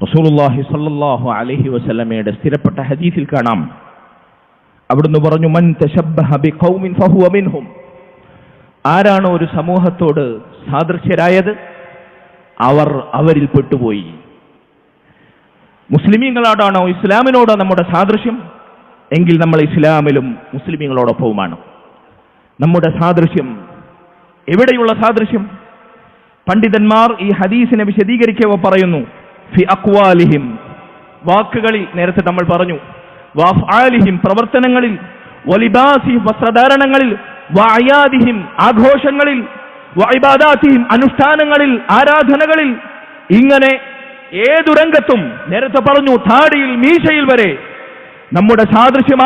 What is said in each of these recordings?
റസൂലുള്ളാഹി സ്വല്ലല്ലാഹു അലൈഹി വസല്ലമയുടെ സ്ഥിരപ്പെട്ട ഹദീസിൽ കാണാം, അവിടുന്ന് പറഞ്ഞു, മൻ തശബ്ബഹ ബിഖൗമിൻ ഫഹുവ മിൻഹും. ആരാണോ ഒരു സമൂഹത്തോട് സാദൃശ്യരായത് അവർ അവരിൽ പെട്ടുപോയി. മുസ്ലിമീങ്ങളോടാണോ ഇസ്ലാമിനോടോ നമ്മുടെ സാദൃശ്യം എങ്കിൽ നമ്മൾ ഇസ്ലാമിലും മുസ്ലിമീങ്ങളോടൊപ്പവുമാണ്. നമ്മുടെ സാദൃശ്യം എവിടെയുള്ള സാദൃശ്യം? പണ്ഡിതന്മാർ ഈ ഹദീസിനെ വിശദീകരിക്കവേ പറയുന്നു, ഫി അഖ്വാലിഹിം, വാക്കുകളിൽ, നേരത്തെ നമ്മൾ പറഞ്ഞു, വഅഫ്ആലിഹിം, പ്രവർത്തനങ്ങളിൽ, വലിബാസിഹിം, വസ്ത്രധാരണങ്ങളിൽ, വഅയാദിഹിം, ആഘോഷങ്ങളിൽ, വഇബാദാതിഹിം, അനുഷ്ഠാനങ്ങളിൽ, ആരാധനകളിൽ, ഇങ്ങനെ ഏതു രംഗത്തും, നേരത്തെ പറഞ്ഞു താടിയിൽ മീശയിൽ വരെ നമ്മുടെ സാദൃശ്യം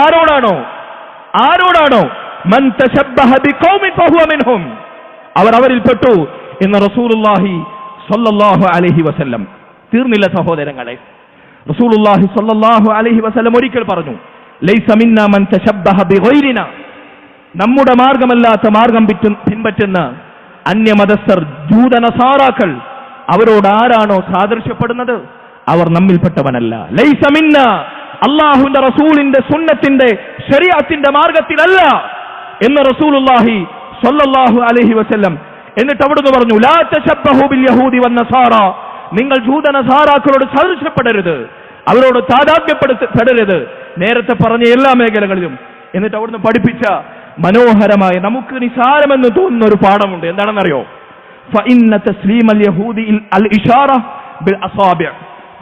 ആരോടാണോ മൻ തശബ്ബഹ ബിഖൗമിൻ ഫഹുവ മിൻഹും, അവർ അവരിൽപ്പെട്ടു എന്ന് റസൂലുള്ളാഹി സ്വല്ലല്ലാഹു അലൈഹി വസല്ലം. തീർന്നില്ല സഹോദരങ്ങളെ, റസൂലുള്ളാഹി സ്വല്ലല്ലാഹു അലൈഹി വസല്ലം ഒരിക്കൽ പറഞ്ഞു, ലൈസ മിന്നാ മൻ തശബ്ബഹ ബിഗൈരിനാ, നമ്മുടെ മാർഗമല്ലാത്ത മാർഗം പിൻപറ്റുന്ന അന്യമതസ്ഥർ, ജൂതനസാറാക്കൾ, അവരോട് ആരാണോ സാദൃശ്യപ്പെടുന്നത് അവർ നമ്മിൽപ്പെട്ടവനല്ല. ലൈസ മിന്നാ, അല്ലാഹുവിന്റെ റസൂലിന്റെ സുന്നത്തിന്റെ ശരീഅത്തിന്റെ മാർഗത്തിലല്ല എന്ന് റസൂലുള്ളാഹി സ്വല്ലല്ലാഹു അലൈഹി വസല്ലം. എന്നിട്ട് അവിടുന്ന് പറഞ്ഞു, ലാ തശബ്ബഹു ബിൽ യഹൂദി വന്നസാറ, നിങ്ങൾ ജൂതനസാറാക്കളോട് സാദൃശ്യപ്പെടരുത്, അവരോട് താദാത്മ്യപ്പെടരുത്, നേരത്തെ പറഞ്ഞ എല്ലാ മേഖലകളിലും. എന്നിട്ട് അവിടുന്ന് പഠിപ്പിച്ച മനോഹരമായ, നമുക്ക് നിസാരമെന്ന് തോന്നുന്ന ഒരു പാഠമുണ്ട്. എന്താണെന്നറിയോ? ഫഇന്ന തസ്ലീമൽ യഹൂദി അൽ ഇഷാറ ബിൽ അസാബിഅ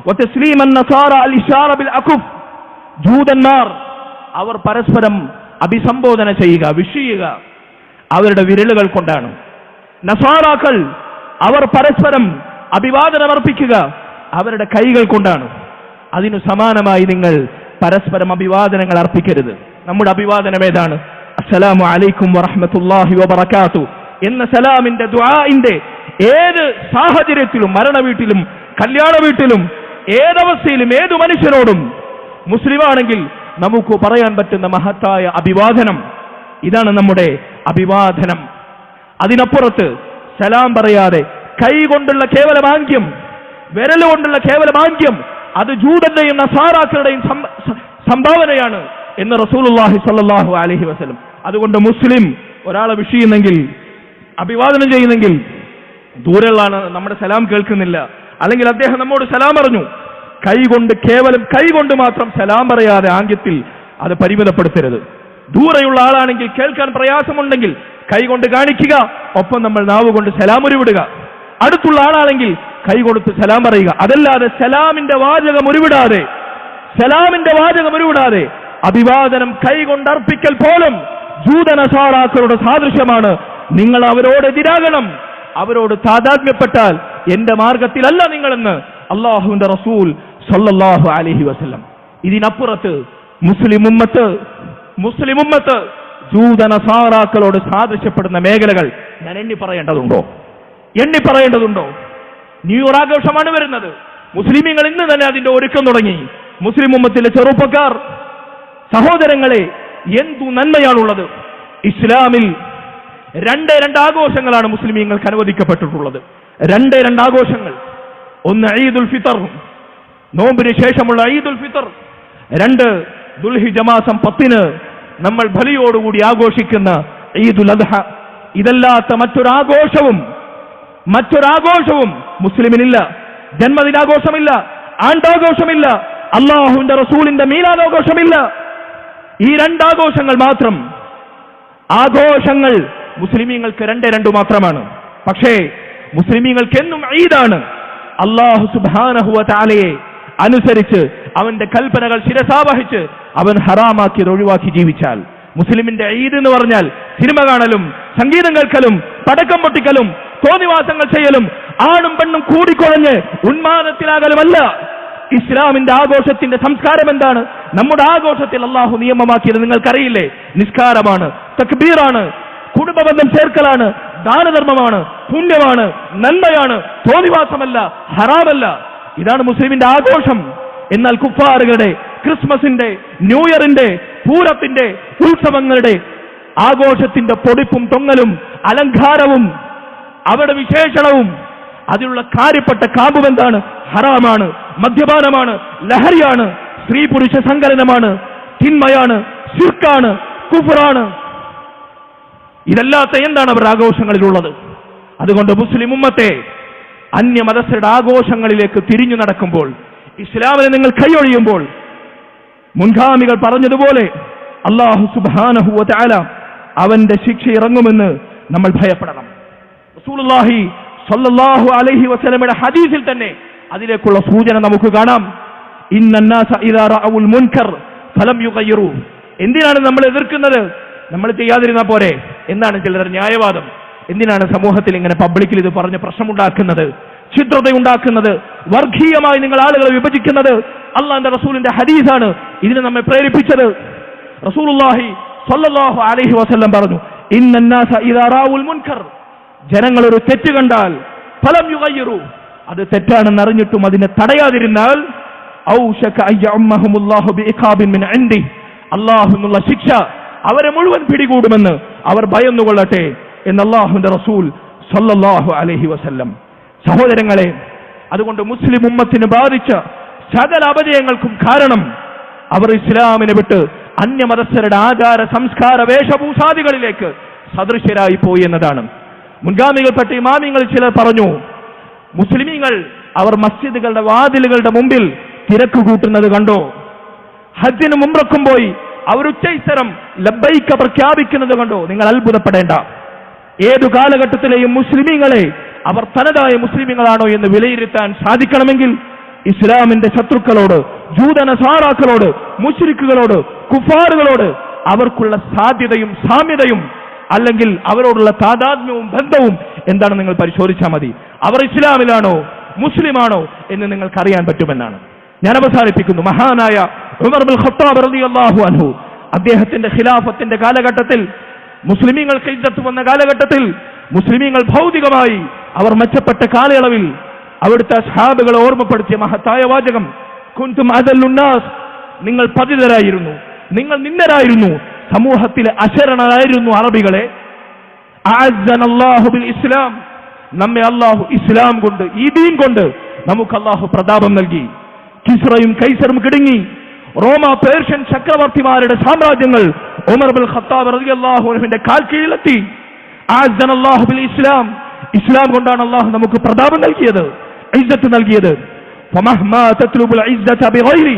വതസ്ലീമൻ നസാറ അൽ ഇഷാറ ബിൽ അകുഫ്. ജൂതന്മാർ അവർ പരസ്പരം അഭിസംബോധന ചെയ്യുക, വിഷയുക അവരുടെ വിരലുകൾ കൊണ്ടാണ്. നസാറാക്കൾ അവർ പരസ്പരം അഭിവാദനം അർപ്പിക്കുക അവരുടെ കൈകൾ കൊണ്ടാണ്. അതിനു സമാനമായി നിങ്ങൾ പരസ്പരം അഭിവാദനങ്ങൾ അർപ്പിക്കരുത്. നമ്മുടെ അഭിവാദനം ഏതാണ്? അസ്സലാമു അലൈക്കും വറഹ്മത്തുള്ളാഹി വബറകാതുഹു എന്ന സലാമിന്റെ ദുആഇന്റെ ഏത് സാഹചര്യത്തിലും, മരണ വീട്ടിലും കല്യാണ വീട്ടിലും ഏതവസ്ഥയിലും ഏതു മനുഷ്യരോടും മുസ്ലിമാണെങ്കിൽ നമുക്ക് പറയാൻ പറ്റുന്ന മഹത്തായ അഭിവാദനം ഇതാണ് നമ്മുടെ അഭിവാദനം. അതിനപ്പുറത്ത് സലാം പറയാതെ കൈ കൊണ്ടുള്ള കേവലമാംഗ്യം, വിരലുകൊണ്ടുള്ള കേവലമാംഗ്യം, അത് ജൂതന്റെയും നസാറാക്കളുടെയും സംഭാവനയാണ് എന്ന് റസൂലുള്ളാഹി സ്വല്ലല്ലാഹു അലൈഹി വസല്ലം. അതുകൊണ്ട് മുസ്ലിം ഒരാളെ വിഷയുന്നെങ്കിൽ, അഭിവാദനം ചെയ്യുന്നെങ്കിൽ, ദൂരെയുള്ളാണ്, നമ്മുടെ സലാം കേൾക്കുന്നില്ല, അല്ലെങ്കിൽ അദ്ദേഹം നമ്മോട് സലാം പറഞ്ഞു, കേവലം കൈ കൊണ്ട് മാത്രം സലാം പറയാതെ ആംഗ്യത്തിൽ അത് പരിമിതപ്പെടുത്തരുത്. ദൂരെയുള്ള ആളാണെങ്കിൽ, കേൾക്കാൻ പ്രയാസമുണ്ടെങ്കിൽ കൈ കൊണ്ട് കാണിക്കുക, ഒപ്പം നമ്മൾ നാവ് കൊണ്ട് സലാം ഉരുവിടുക. അടുത്തുള്ള ആളാണെങ്കിൽ കൈ കൊടുത്ത് സലാം പറയുക. അതല്ലാതെ സലാമിന്റെ വാചകം ഉരുവിടാതെ അഭിവാദനം കൈ കൊണ്ട് അർപ്പിക്കൽ പോലും ജൂതനസാറാക്കളുടെ സാദൃശ്യമാണ്. നിങ്ങൾ അവരോട് എതിരാകണം. അവരോട് താദാത്മ്യപ്പെട്ടാൽ എന്റെ മാർഗത്തിലല്ല നിങ്ങളെന്ന് അല്ലാഹുവിന്റെ റസൂൽ സ്വല്ലല്ലാഹു അലൈഹി വസല്ലം. ഇതിനപ്പുറത്ത് മുസ്ലിം ഉമ്മത്ത് ജൂതനസാറാക്കളോട് സാദൃശ്യപ്പെടുന്ന മേഖലകൾ ഞാൻ എണ്ണി പറയേണ്ടതുണ്ടോ? ന്യൂ ഇയർ ആഘോഷമാണ് വരുന്നത്. മുസ്ലിമീങ്ങൾ ഇന്ന് തന്നെ അതിന്റെ ഒരുക്കം തുടങ്ങി. മുസ്ലിം ഉമ്മത്തിലെ ചെറുപ്പക്കാർ, സഹോദരങ്ങളെ, എന്തു നന്മയാണുള്ളത്. ഇസ്ലാമിൽ രണ്ട് ആഘോഷങ്ങളാണ് മുസ്ലിമീങ്ങൾക്ക് അനുവദിക്കപ്പെട്ടിട്ടുള്ളത്. രണ്ട് ആഘോഷങ്ങൾ. ഒന്ന് ഈദുൽ ഫിത്തർ, നോമ്പിന് ശേഷമുള്ള ഈദുൽ ഫിത്തർ. 2 ദുൽഹിജ്ജ മാസം 10 നമ്മൾ ബലിയോടുകൂടി ആഘോഷിക്കുന്ന ഈദുൽ അദ്ഹ. ഇതല്ലാത്ത മറ്റൊരാഘോഷവും മുസ്ലിമിനില്ല. ജന്മദിനാഘോഷമില്ല, ആണ്ടാഘോഷമില്ല, അല്ലാഹുവിന്റെ റസൂലിന്റെ മീലാദാഘോഷമില്ല. ഈ 2 ആഘോഷങ്ങൾ മാത്രം. ആഘോഷങ്ങൾ മുസ്ലിമീങ്ങൾക്ക് 2 മാത്രമാണ്. പക്ഷേ മുസ്ലിമീങ്ങൾക്ക് എന്നും ഈദാണ്. അല്ലാഹു സുബ്ഹാനഹു വ തആലയെ അനുസരിച്ച് അവന്റെ കൽപ്പനകൾ ശിരസാവഹിച്ച് അവൻ ഹറാമാക്കിയത് ഒഴിവാക്കി ജീവിച്ചാൽ, മുസ്ലിമിന്റെ ഈദ് എന്ന് പറഞ്ഞാൽ സിനിമ കാണലും, സംഗീതം കേൾക്കലും, പടക്കം പൊട്ടിക്കലും, തോന്നിവാസങ്ങൾ ചെയ്യലും, ആണും പെണ്ണും കൂടിക്കൊഴഞ്ഞ് ഉന്മാദത്തിലാകലുമല്ല. ഇസ്ലാമിന്റെ ആഘോഷത്തിന്റെ സംസ്കാരം എന്താണ്? നമ്മുടെ ആഘോഷത്തിൽ അല്ലാഹു നിയമമാക്കിയത് നിങ്ങൾക്കറിയില്ലേ? നിസ്കാരമാണ്, തക്ബീറാണ്, കുടുംബബന്ധം ചേർക്കലാണ്, ദാനധർമ്മമാണ്, പുണ്യമാണ്, നന്മയാണ്, തോന്നിവാസമല്ല, ഹറാമല്ല. ഇതാണ് മുസ്ലിമിന്റെ ആഘോഷം. എന്നാൽ കുഫാറുകളുടെ ക്രിസ്മസിന്റെ, ന്യൂ ഇയറിന്റെ, പൂരത്തിന്റെ, ഉത്സവങ്ങളുടെ ആഘോഷത്തിന്റെ പൊടിപ്പും തൊങ്ങലും അലങ്കാരവും അവരുടെ വിശേഷണവും അതിലുള്ള കാര്യപ്പെട്ട കാമ്പും എന്താണ്? ഹറാമാണ്. മദ്യപാനമാണ്, ലഹരിയാണ്, സ്ത്രീ പുരുഷ സങ്കലനമാണ്, തിന്മയാണ്, ശിർക്കാണ്, കുഫറാണ്. ഇതല്ലാത്ത എന്താണ് അവരുടെ ആഘോഷങ്ങളിലുള്ളത്? അതുകൊണ്ട് മുസ്ലിം ഉമ്മത്തെ അന്യമതസ്ഥരുടെ ആഘോഷങ്ങളിലേക്ക് തിരിഞ്ഞു നടക്കുമ്പോൾ, ഇസ്ലാമിനെ നിങ്ങൾ കൈയൊഴിയുമ്പോൾ, മുൻഗാമികൾ പറഞ്ഞതുപോലെ അല്ലാഹു സുബ്ഹാനഹു വ തആല അവന്റെ ശിക്ഷ ഇറങ്ങുമെന്ന് നമ്മൾ ഭയപ്പെടണം. റസൂലുള്ളാഹി സ്വല്ലല്ലാഹു അലൈഹി വസല്ലമയുടെ ഹദീസിൽ തന്നെ അതിലേക്കുള്ള സൂചന നമുക്ക് കാണാം. ഇന്നന്നാസ ഇദാ റഅഉൽ മുൻകർ ഫലം യുഗയ്യിറു. എന്തിനാണ് നമ്മൾ എതിർക്കുന്നത്? നമ്മൾ ചെയ്യാതിരുന്നാൽ പോരെ എന്നാണ് ചിലർ ന്യായവാദം. എന്തിനാണ് സമൂഹത്തിൽ ഇങ്ങനെ പബ്ലിക്കിൽ ഇത് പറഞ്ഞ് പ്രശ്നമുണ്ടാക്കുന്നത്, ഛിദ്രതയുണ്ടാക്കുന്നത്, വർഗീയമായി നിങ്ങൾ ആളുകളെ വിഭജിക്കുന്നത്? അല്ലാഹുവിന്റെ റസൂലിന്റെ ഹദീസാണ് ഇതിനെ നമ്മെ പ്രേരിപ്പിച്ചത്. റസൂലുള്ളാഹി സ്വല്ലല്ലാഹു അലൈഹി വസല്ലം പറഞ്ഞു, ഇന്നന്നാസ ഇദാ റഅഉൽ മുൻകർ, ജനങ്ങൾ ഒരു തെറ്റ് കണ്ടാൽ ഫലം യുഗയ്യിറു, അത് തെറ്റാണെന്ന് അറിഞ്ഞിട്ടും അതിനെ തടയാതിരുന്നാൽ ഔശക അയ്യഅമ്മഹുമുല്ലാഹു ബിഇഖാബിൻ മിൻ ഇൻദി, അല്ലാഹുവിനുള്ള ശിക്ഷ അവരെ മുഴുവൻ പിടികൂടുമെന്ന് അവർ ഭയന്നുകൊള്ളട്ടെ എന്ന് അല്ലാഹുവിന്റെ റസൂൽ സ്വല്ലല്ലാഹു അലൈഹി വസല്ലം. സഹോദരങ്ങളെ, അതുകൊണ്ട് മുസ്ലിം ഉമ്മത്തിന് ബാധിച്ച സകല അപജയങ്ങൾക്കും കാരണം അവർ ഇസ്ലാമിനെ വിട്ട് അന്യമതസ്ഥരുടെ ആചാര സംസ്കാര വേഷഭൂഷാദികളിലേക്ക് സദൃശ്യരായി പോയി എന്നതാണ്. മുൻഗാമികൾപ്പെട്ട ഇമാമിങ്ങൾ ചിലർ പറഞ്ഞു, മുസ്ലിമീങ്ങൾ അവർ മസ്ജിദുകളുടെ വാതിലുകളുടെ മുമ്പിൽ തിരക്ക് കൂട്ടുന്നത് കണ്ടോ? ഹജ്ജിന് മുംറക്കും പോയി അവർ ഉച്ചൈസ്തരം ലബ്ബൈക പ്രഖ്യാപിക്കുന്നത് കണ്ടോ? നിങ്ങൾ അത്ഭുതപ്പെടേണ്ട. ഏതു കാലഘട്ടത്തിലെയും മുസ്ലിമീങ്ങളെ അവർ തനതായ മുസ്ലിമീങ്ങളാണോ എന്ന് വിലയിരുത്താൻ സാധിക്കണമെങ്കിൽ ഇസ്ലാമിന്റെ ശത്രുക്കളോട്, ജൂതനസാറാക്കളോട്, മുശ്രിക്കുകളോട്, കുഫാറുകളോട് അവർക്കുള്ള സാധ്യതയും സാമ്യതയും അല്ലെങ്കിൽ അവരോടുള്ള താദാത്മ്യവും ബന്ധവും എന്താണ് നിങ്ങൾ പരിശോധിച്ചാൽ മതി. അവർ ഇസ്ലാമിലാണോ മുസ്ലിമാണോ എന്ന് നിങ്ങൾക്കറിയാൻ പറ്റുമെന്നാണ്. ഞാൻ അവസാനിപ്പിക്കുന്നു. മഹാനായ ഉമർ ഇബ്നുൽ ഖത്താബ് റളിയല്ലാഹു അൻഹു അദ്ദേഹത്തിന്റെ ഖിലാഫത്തിന്റെ കാലഘട്ടത്തിൽ, മുസ്ലിമീങ്ങൾക്ക് ഇജ്ജത്ത് വന്ന കാലഘട്ടത്തിൽ, മുസ്ലിമീങ്ങൾ ഭൗതികമായി അവർ മെച്ചപ്പെട്ട കാലയളവിൽ അവിടുത്തെ അസ്ഹാബുകളെ ഓർമ്മപ്പെടുത്തിയ മഹത്തായ വാചകം, കുൻതും അദല്ലുന്നാസ്, നിങ്ങൾ പതിതരായിരുന്നു, നിങ്ങൾ നിന്ദരായിരുന്നു, സമൂഹത്തിലെ അശരണരായിരുന്നു അറബികളെ. അഅസ്സനല്ലാഹു ബിൽ ഇസ്ലാം, നമ്മെ അല്ലാഹു ഇസ്ലാം കൊണ്ട്, ഈ ദീൻ കൊണ്ട് നമുക്ക് അല്ലാഹു പ്രതാപം നൽകി. കിസ്റയും കൈസറും കിടുങ്ങി. റോമ പേർഷ്യൻ ചക്രവർത്തിമാരുടെ സാമ്രാജ്യങ്ങൾ ഉമർ ഇബ്നുൽ ഖത്താബ് റളിയല്ലാഹു അൻഹുവിന്റെ കാൽ കീഴിലെത്തി. അഅസ്സനല്ലാഹു ബിൽ ഇസ്ലാം, ഇസ്ലാം കൊണ്ടാണ് അല്ലാഹു നമുക്ക് പ്രതാപം നൽകിയത്, ഇസ്സത്ത് നൽകിയത്. ഫമഹ്മാ തത്ലുബുൽ ഇസ്സത ബിഗൈരി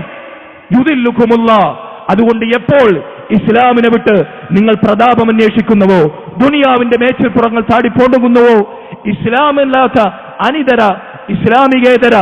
യുദില്ലുകുമുല്ലാഹ്, അതുകൊണ്ട് എപ്പോൾ ഇസ്ലാമിനെ വിട്ട് നിങ്ങൾ പ്രതാപം അന്വേഷിക്കുന്നുവോ, ദുനിയാവിന്റെ മേച്ചിൽപ്പുറങ്ങൾ താടിപ്പോണ്ടുകുന്നുവോ, ഇസ്ലാമില്ലാത്ത അനിതര ഇസ്ലാമികേതര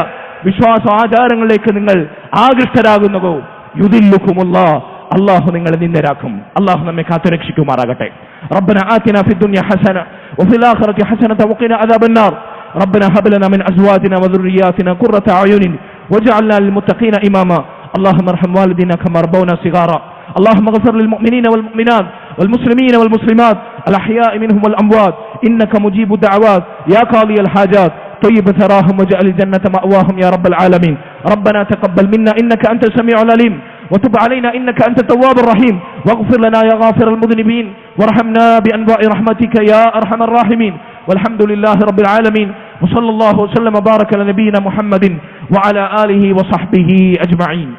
വിശ്വാസ ആചാരങ്ങളിലേക്ക് നിങ്ങൾ ആകൃഷ്ടരാകുന്നുവോ, യുദില്ലുകുമുല്ലാഹ്, അല്ലാഹു നിങ്ങളെ നിന്ദരാക്കും. അല്ലാഹു നമ്മെ കാത്തുരക്ഷിക്കുമാറാകട്ടെ. റബ്ബന ആതിനാ ഫിദ്ദുനിയ ഹസന വഫിൽ ആഖിറതി ഹസനത വഖിനാ അദാബന്നാർ. ربنا هب لنا من ازواجنا وذرياتنا قرة اعين واجعلنا للمتقين اماما. اللهم ارحم والدينا كما ربونا صغارا. اللهم اغفر للمؤمنين والمؤمنات والمسلمين والمسلمات الاحياء منهم والاموات انك مجيب الدعوات يا قاضي الحاجات. طيب ثراهم واجعل الجنة مأواهم يا رب العالمين. ربنا تقبل منا انك انت السميع العليم وتب علينا انك انت التواب الرحيم واغفر لنا يا غافر المذنبين وارحمنا بانواع رحمتك يا ارحم الراحمين. والحمد لله رب العالمين وصلى الله وسلم وبارك على نبينا محمد وعلى آله وصحبه أجمعين.